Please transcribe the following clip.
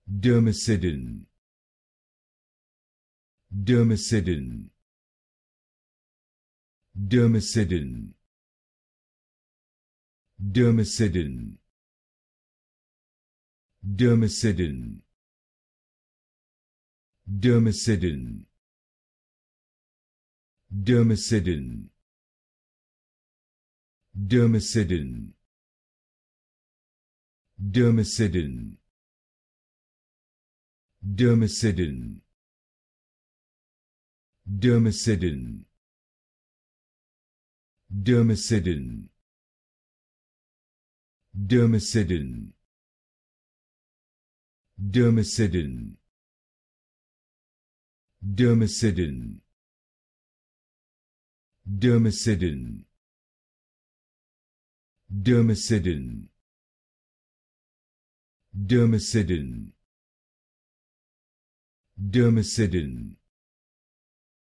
Dermcidin, Dermcidin, Dermcidin, Dermcidin, Dermcidin, Dermcidin, Dermcidin, Dermcidin, Dermcidin, Dermcidin, Dermcidin, Dermcidin, Dermcidin, Dermcidin, Dermcidin, Dermcidin, Dermcidin, Dermcidin, Dermcidin,